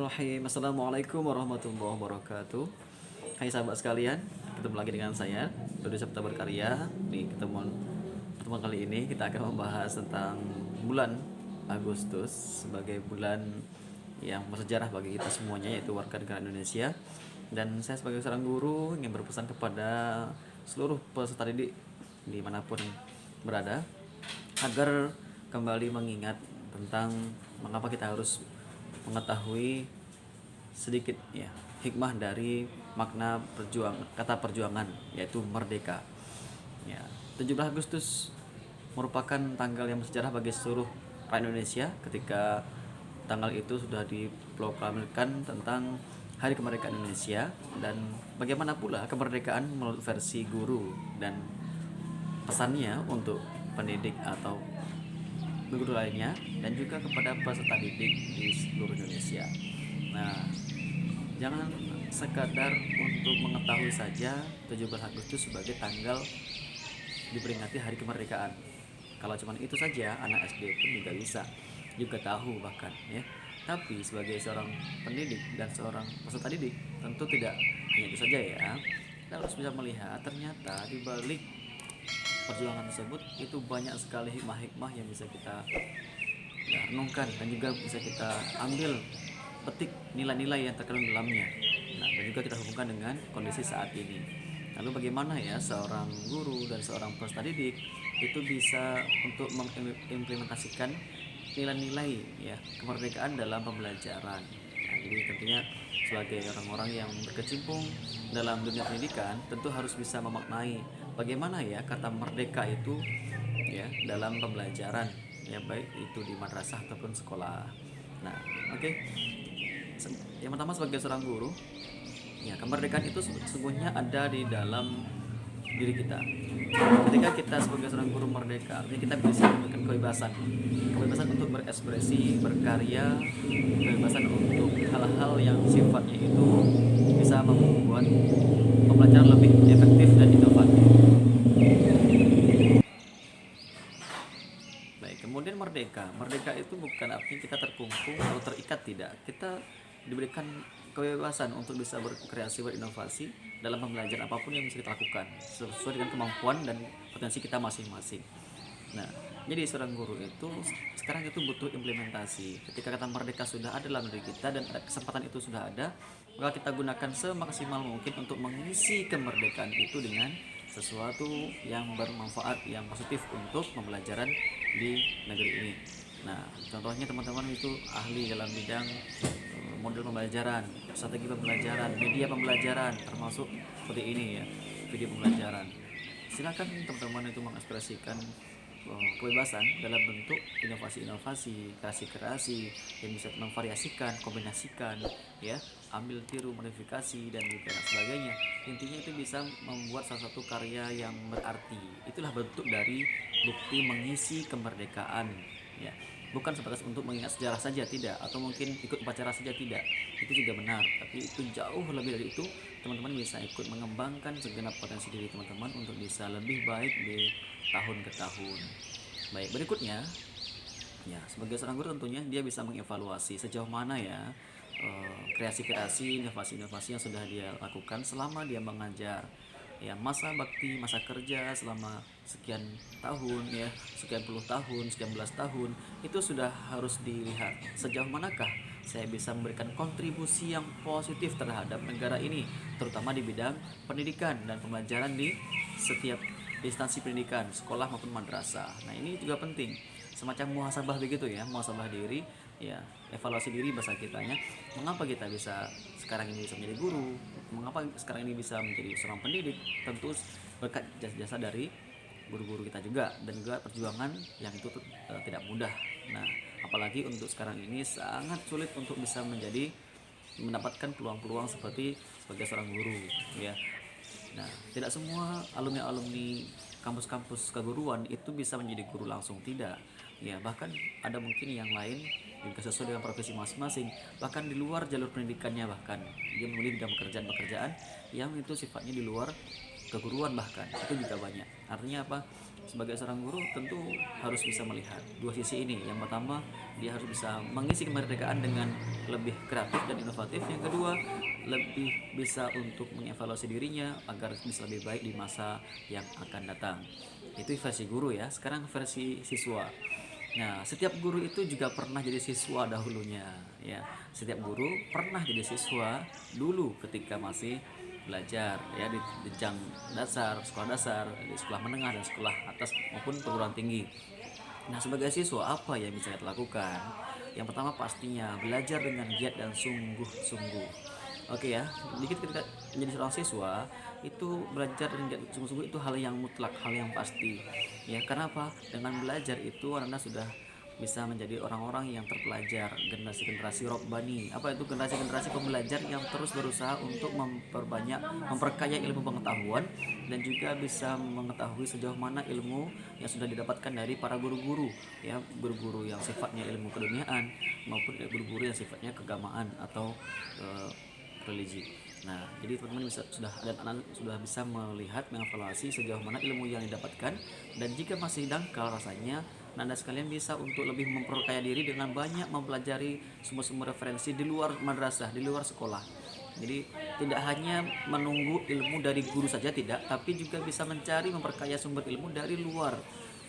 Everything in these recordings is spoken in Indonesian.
Bismillahirrahmanirrahim. Assalamualaikum warahmatullahi wabarakatuh. Hai sahabat sekalian, ketemu lagi dengan saya Dodi Sabta Berkarya. Di pertemuan kali ini kita akan membahas tentang bulan Agustus sebagai bulan yang bersejarah bagi kita semuanya, yaitu warga negara Indonesia. Dan saya sebagai seorang guru ingin berpesan kepada seluruh peserta didik dimanapun berada agar kembali mengingat tentang mengapa kita harus mengetahui sedikit ya hikmah dari makna kata perjuangan, yaitu merdeka. Ya, 17 Agustus merupakan tanggal yang bersejarah bagi seluruh rakyat Indonesia ketika tanggal itu sudah diproklamirkan tentang Hari Kemerdekaan Indonesia, dan bagaimana pula kemerdekaan menurut versi guru dan pesannya untuk pendidik atau guru lainnya dan juga kepada peserta didik di seluruh Indonesia. Nah, jangan sekadar untuk mengetahui saja 17 Agustus sebagai tanggal diperingati Hari Kemerdekaan. Kalau cuma itu saja, anak SD pun juga juga tahu bahkan ya. Tapi sebagai seorang pendidik dan seorang peserta didik tentu tidak hanya itu saja ya. Kita harus bisa melihat ternyata di balik perjuangan tersebut itu banyak sekali hikmah-hikmah yang bisa kita renungkan dan juga bisa kita ambil petik nilai-nilai yang terkandung dalamnya. Nah, dan juga kita hubungkan dengan kondisi saat ini. Lalu bagaimana ya seorang guru dan seorang peserta didik itu bisa untuk mengimplementasikan nilai-nilai ya kemerdekaan dalam pembelajaran. Nah, jadi tentunya sebagai orang-orang yang berkecimpung dalam dunia pendidikan tentu harus bisa memaknai bagaimana ya kata merdeka itu ya dalam pembelajaran ya, baik itu di madrasah ataupun sekolah. Nah, oke. Yang pertama, sebagai seorang guru ya, kemerdekaan itu sesungguhnya ada di dalam diri kita. Ketika kita sebagai seorang guru merdeka, artinya kita bisa memberikan kebebasan untuk berekspresi, berkarya, kebebasan untuk hal-hal yang sifatnya itu bisa membuat pembelajaran lebih efektif dan inovatif. Baik, kemudian merdeka itu bukan artinya kita terkungkung atau terikat, tidak. Kita diberikan kebebasan untuk bisa berkreasi, berinovasi dalam pembelajaran apapun yang bisa kita lakukan sesuai dengan kemampuan dan potensi kita masing-masing. Nah, jadi seorang guru itu sekarang itu butuh implementasi. Ketika kata merdeka sudah ada dalam diri kita dan kesempatan itu sudah ada, maka kita gunakan semaksimal mungkin untuk mengisi kemerdekaan itu dengan sesuatu yang bermanfaat, yang positif untuk pembelajaran di negeri ini. Nah, contohnya teman-teman itu ahli dalam bidang model pembelajaran, strategi pembelajaran, media pembelajaran, termasuk seperti ini ya, video pembelajaran. Silakan teman-teman itu mengekspresikan kebebasan dalam bentuk inovasi-inovasi, kreasi-kreasi yang bisa memvariasikan, kombinasikan, ya, ambil tiru, modifikasi dan juga sebagainya. Intinya itu bisa membuat salah satu karya yang berarti. Itulah bentuk dari bukti mengisi kemerdekaan, ya. Bukan sebatas untuk mengingat sejarah saja, tidak, atau mungkin ikut upacara saja, tidak. Itu juga benar, tapi itu jauh lebih dari itu. Teman-teman bisa ikut mengembangkan segenap potensi diri teman-teman untuk bisa lebih baik di tahun ke tahun. Baik, berikutnya ya, sebagai seorang guru tentunya dia bisa mengevaluasi sejauh mana ya kreasi-kreasi, inovasi-inovasi yang sudah dia lakukan selama dia mengajar. Ya, masa bakti, masa kerja selama sekian tahun ya, sekian puluh tahun, sekian belas tahun, itu sudah harus dilihat sejauh manakah saya bisa memberikan kontribusi yang positif terhadap negara ini, terutama di bidang pendidikan dan pembelajaran di setiap instansi pendidikan, sekolah maupun madrasah. Nah, ini juga penting, semacam muhasabah begitu ya, muhasabah diri ya, evaluasi diri bahasa kitanya. Mengapa kita bisa sekarang ini bisa menjadi guru, mengapa sekarang ini bisa menjadi seorang pendidik? Tentu berkat jasa-jasa dari guru-guru kita juga, dan juga perjuangan yang itu tidak mudah. Nah, apalagi untuk sekarang ini sangat sulit untuk bisa mendapatkan peluang-peluang sebagai seorang guru ya. Nah, tidak semua alumni kampus-kampus keguruan itu bisa menjadi guru langsung, tidak ya. Bahkan ada mungkin yang lain juga sesuai dengan profesi masing-masing, bahkan di luar jalur pendidikannya, bahkan dia memilih bidang pekerjaan yang itu sifatnya di luar keguruan, bahkan itu juga banyak. Artinya apa? sebagai seorang guru tentu harus bisa melihat dua sisi ini. Yang pertama, dia harus bisa mengisi kemerdekaan dengan lebih kreatif dan inovatif. Yang kedua, lebih bisa untuk mengevaluasi dirinya agar bisa lebih baik di masa yang akan datang. Itu versi guru ya. Sekarang versi siswa. Nah, setiap guru itu juga pernah jadi siswa dahulunya, ya. Setiap guru pernah jadi siswa dulu ketika masih belajar, ya, di jenjang dasar, di sekolah menengah dan sekolah atas maupun perguruan tinggi. Nah, sebagai siswa apa yang bisa kita lakukan? Yang pertama pastinya belajar dengan giat dan sungguh-sungguh. Oke ya, dikit ketika menjadi seorang siswa itu belajar dengan giat dan sungguh-sungguh itu hal yang mutlak, hal yang pasti. Ya, karena apa? Dengan belajar itu Anda sudah bisa menjadi orang-orang yang terpelajar, generasi-generasi robbani. Apa itu generasi-generasi pembelajar yang terus berusaha untuk memperkaya ilmu pengetahuan dan juga bisa mengetahui sejauh mana ilmu yang sudah didapatkan dari para guru-guru, ya, guru-guru yang sifatnya ilmu keduniaan maupun guru-guru yang sifatnya keagamaan atau religi. Nah, jadi teman-teman sudah bisa melihat, mengevaluasi sejauh mana ilmu yang didapatkan, dan jika masih dangkal rasanya, Anda sekalian bisa untuk lebih memperkaya diri dengan banyak mempelajari sumber-sumber referensi di luar madrasah, di luar sekolah. Jadi tidak hanya menunggu ilmu dari guru saja, tidak, tapi juga bisa mencari memperkaya sumber ilmu dari luar.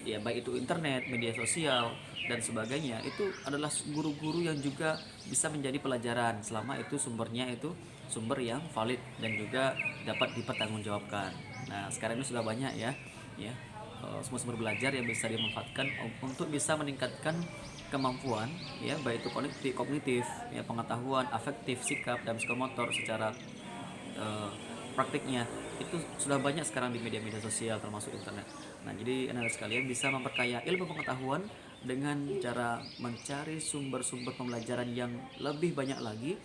Ya, baik itu internet, media sosial dan sebagainya. Itu adalah guru-guru yang juga bisa menjadi pelajaran selama itu sumbernya itu sumber yang valid dan juga dapat dipertanggungjawabkan. Nah, sekarang ini sudah banyak ya semua sumber belajar yang bisa dimanfaatkan untuk bisa meningkatkan kemampuan, ya, baik itu kognitif, ya, pengetahuan, afektif, sikap dan psikomotor secara praktiknya itu sudah banyak sekarang di media-media sosial termasuk internet. Nah, jadi Anda sekalian bisa memperkaya ilmu pengetahuan dengan cara mencari sumber-sumber pembelajaran yang lebih banyak lagi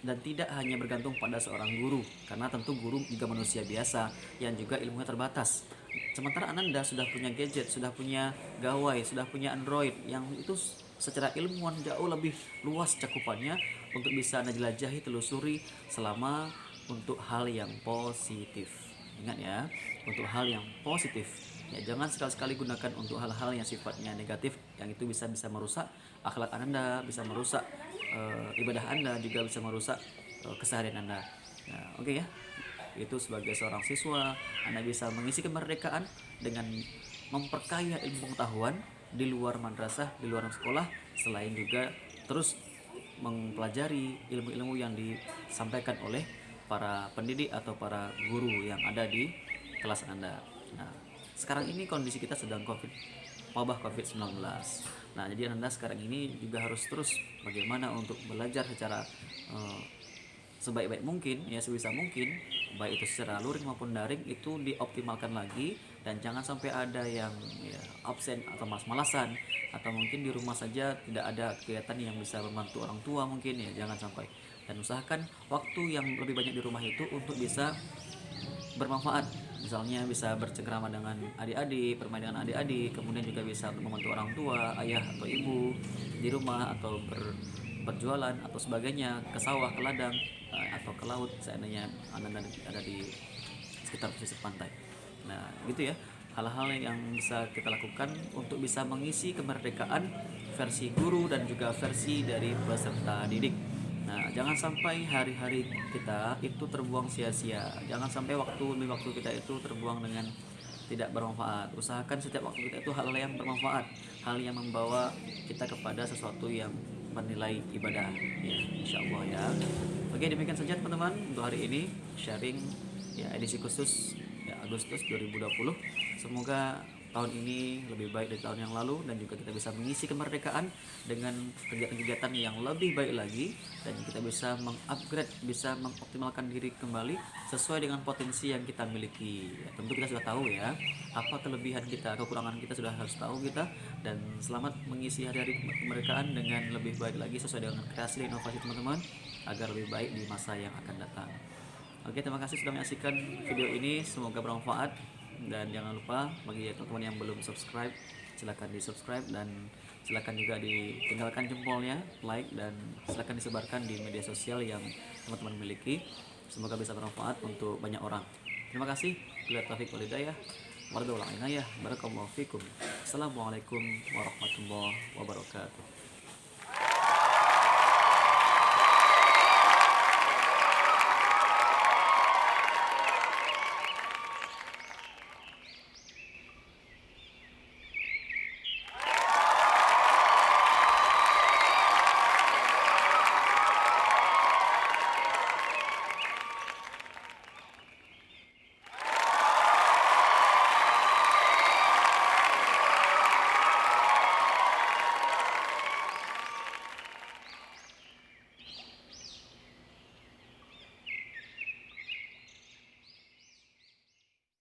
dan tidak hanya bergantung pada seorang guru, karena tentu guru juga manusia biasa yang juga ilmunya terbatas. Sementara Ananda sudah punya gadget, sudah punya gawai, sudah punya Android yang itu secara ilmuwan jauh lebih luas cakupannya untuk bisa Anda jelajahi, telusuri selama untuk hal yang positif. Ingat ya, untuk hal yang positif. Ya, jangan sekali-sekali gunakan untuk hal-hal yang sifatnya negatif, yang itu bisa merusak akhlak Anda, bisa merusak ibadah Anda, juga bisa merusak keseharian Anda. Nah, oke ya. Itu sebagai seorang siswa, Anda bisa mengisi kemerdekaan dengan memperkaya ilmu pengetahuan di luar madrasah, di luar sekolah, selain juga terus mempelajari ilmu-ilmu yang disampaikan oleh para pendidik atau para guru yang ada di kelas Anda. Nah, sekarang ini kondisi kita sedang wabah COVID-19. Nah, jadi Anda sekarang ini juga harus terus bagaimana untuk belajar secara sebaik-baik mungkin, ya, sebisa mungkin, baik itu secara luring maupun daring, itu dioptimalkan lagi, dan jangan sampai ada yang absen atau malas-malasan, atau mungkin di rumah saja tidak ada kegiatan yang bisa membantu orang tua mungkin, ya, jangan sampai. Dan usahakan waktu yang lebih banyak di rumah itu untuk bisa bermanfaat, misalnya bisa bercengkrama dengan adik-adik, bermain dengan adik-adik, kemudian juga bisa membantu orang tua, ayah atau ibu di rumah, atau berjualan atau sebagainya, ke sawah, ke ladang, atau ke laut seandainya Anda ada di sekitar pesisir pantai. Nah, gitu ya, hal-hal yang bisa kita lakukan untuk bisa mengisi kemerdekaan versi guru dan juga versi dari peserta didik. Nah, jangan sampai hari-hari kita itu terbuang sia-sia. Jangan sampai waktu kita itu terbuang dengan tidak bermanfaat. Usahakan setiap waktu kita itu hal yang bermanfaat, hal yang membawa kita kepada sesuatu yang bernilai ibadah, ya, insyaallah ya. Oke, demikian saja teman-teman untuk hari ini sharing, ya, edisi khusus, ya, Agustus 2020. Semoga tahun ini lebih baik dari tahun yang lalu, dan juga kita bisa mengisi kemerdekaan dengan kegiatan-kegiatan yang lebih baik lagi, dan kita bisa mengupgrade, bisa mengoptimalkan diri kembali sesuai dengan potensi yang kita miliki. Ya, tentu kita sudah tahu ya apa kelebihan kita, kekurangan kita sudah harus tahu kita, dan selamat mengisi hari-hari kemerdekaan dengan lebih baik lagi sesuai dengan kreasi dan inovasi teman-teman agar lebih baik di masa yang akan datang. Oke, terima kasih sudah menyaksikan video ini, semoga bermanfaat. Dan jangan lupa bagi teman-teman yang belum subscribe, silakan di subscribe, dan silakan juga ditinggalkan jempolnya, like, dan silakan disebarkan di media sosial yang teman-teman miliki. Semoga bisa bermanfaat untuk banyak orang. Terima kasih. Bila taufiq wal hidayah. warda wal inayah. Barakallahu fikum. Assalamualaikum warahmatullahi wabarakatuh.